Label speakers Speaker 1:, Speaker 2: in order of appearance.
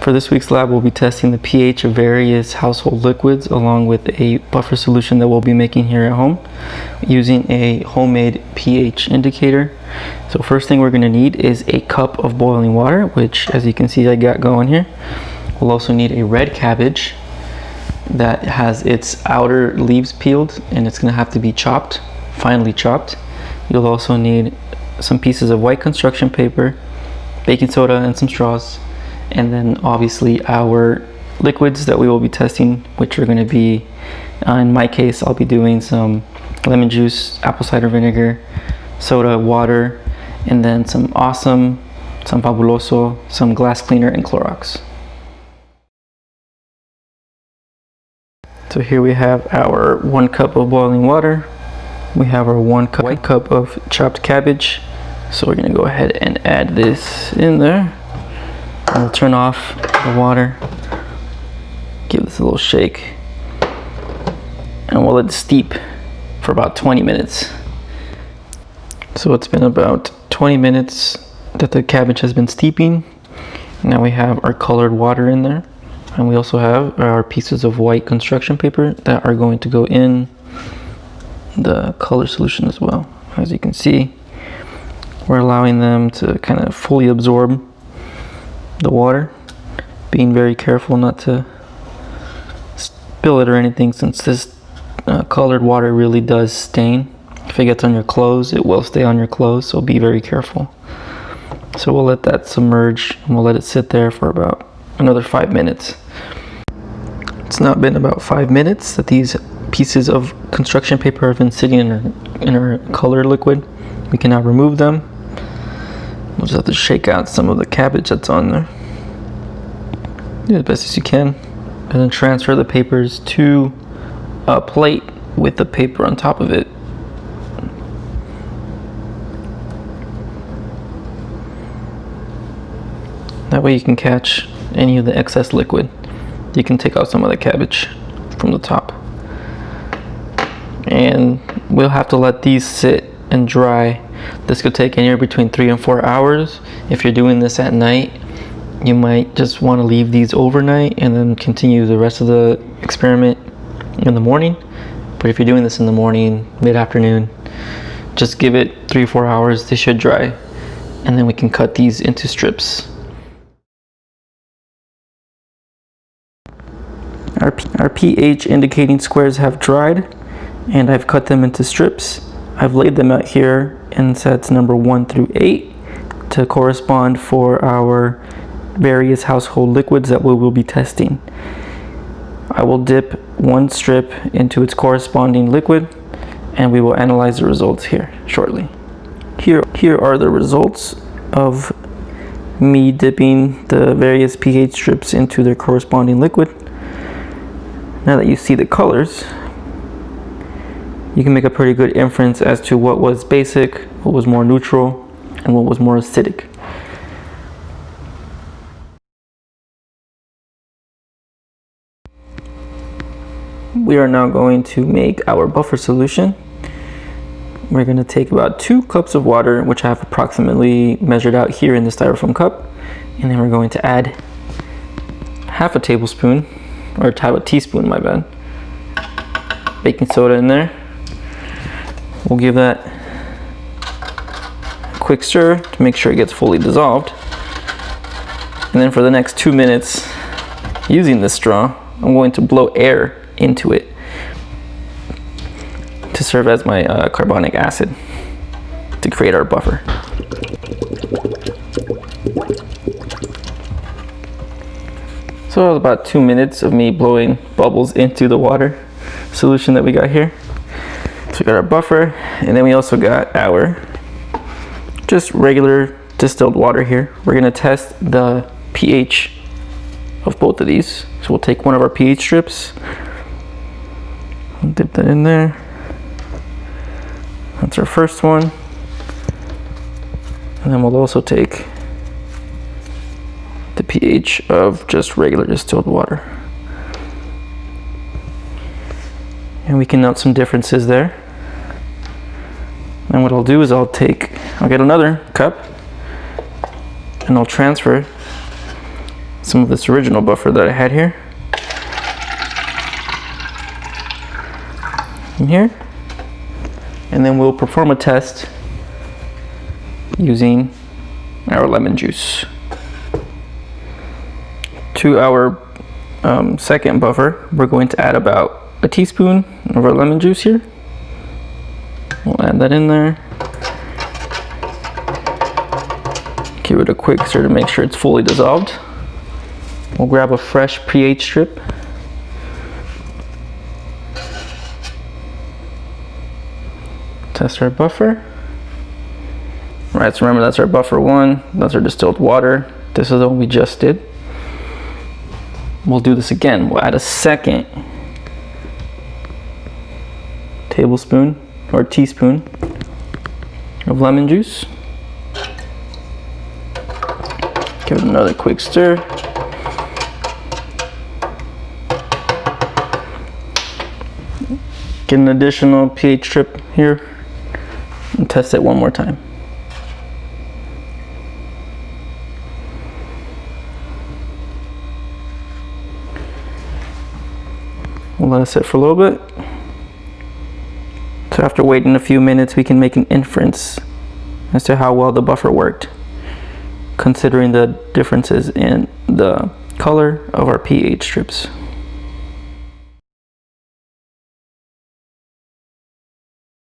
Speaker 1: For this week's lab, we'll be testing the pH of various household liquids along with a buffer solution that we'll be making here at home using a homemade pH indicator. So first thing we're going to need is a cup of boiling water, which as you can see I got going here. We'll also need a red cabbage that has its outer leaves peeled, and it's going to have to be chopped, finely chopped. You'll also need some pieces of white construction paper, baking soda, and some straws. And then obviously our liquids that we will be testing, which are going to be, in my case, I'll be doing some lemon juice, apple cider vinegar, soda, water, and then some Awesome, some Fabuloso, some glass cleaner, and Clorox. So here we have our 1 cup of boiling water. We have our 1 cup of chopped cabbage. So we're going to go ahead and add this in there. We'll turn off the water, give this a little shake, and we'll let it steep for about 20 minutes. So it's been about 20 minutes that the cabbage has been steeping. Now we have our colored water in there, and we also have our pieces of white construction paper that are going to go in the color solution as well. As you can see, we're allowing them to kind of fully absorb the water, being very careful not to spill it or anything, since this colored water really does stain. If it gets on your clothes, it will stay on your clothes, so be very careful. So we'll let that submerge and we'll let it sit there for about another 5 minutes. It's now been about 5 minutes that these pieces of construction paper have been sitting in our color liquid. We can now remove them. We'll just have to shake out some of the cabbage that's on there. Do the best as you can. And then transfer the papers to a plate with the paper on top of it. That way you can catch any of the excess liquid. You can take out some of the cabbage from the top. And we'll have to let these sit and dry. This could take anywhere between 3 and 4 hours. If you're doing this at night, you might just want to leave these overnight and then continue the rest of the experiment in the morning. But if you're doing this in the morning, mid-afternoon, just give it 3 or 4 hours. They should dry, and then we can cut these into strips. Our pH indicating squares have dried, and I've cut them into strips. I've laid them out here in sets number 1 through 8 to correspond for our various household liquids that we will be testing. I will dip 1 strip into its corresponding liquid, and we will analyze the results here shortly. Here are the results of me dipping the various pH strips into their corresponding liquid. Now that you see the colors, you can make a pretty good inference as to what was basic, what was more neutral, and what was more acidic. We are now going to make our buffer solution. We're going to take about 2 cups of water, which I have approximately measured out here in the styrofoam cup, and then we're going to add half a tablespoon, or half a teaspoon, my bad, baking soda in there. We'll give that a quick stir to make sure it gets fully dissolved. And then for the next 2 minutes, using this straw, I'm going to blow air into it to serve as my carbonic acid to create our buffer. So it was about 2 minutes of me blowing bubbles into the water solution that we got here. So we got our buffer, and then we also got our just regular distilled water here. We're gonna test the pH of both of these. So we'll take one of our pH strips, dip that in there. That's our first one. And then we'll also take the pH of just regular distilled water. And we can note some differences there. And what I'll do is I'll get another cup and I'll transfer some of this original buffer that I had here. In here. And then we'll perform a test using our lemon juice. To our second buffer, we're going to add about a teaspoon of our lemon juice here. We'll add that in there. Give it a quick stir to make sure it's fully dissolved. We'll grab a fresh pH strip. Test our buffer. Right, so remember that's our buffer 1, that's our distilled water. This is what we just did. We'll do this again. We'll add a second tablespoon or teaspoon of lemon juice. Give it another quick stir. Get an additional pH strip here and test it one more time. We'll let it sit for a little bit. So after waiting a few minutes, we can make an inference as to how well the buffer worked, considering the differences in the color of our pH strips.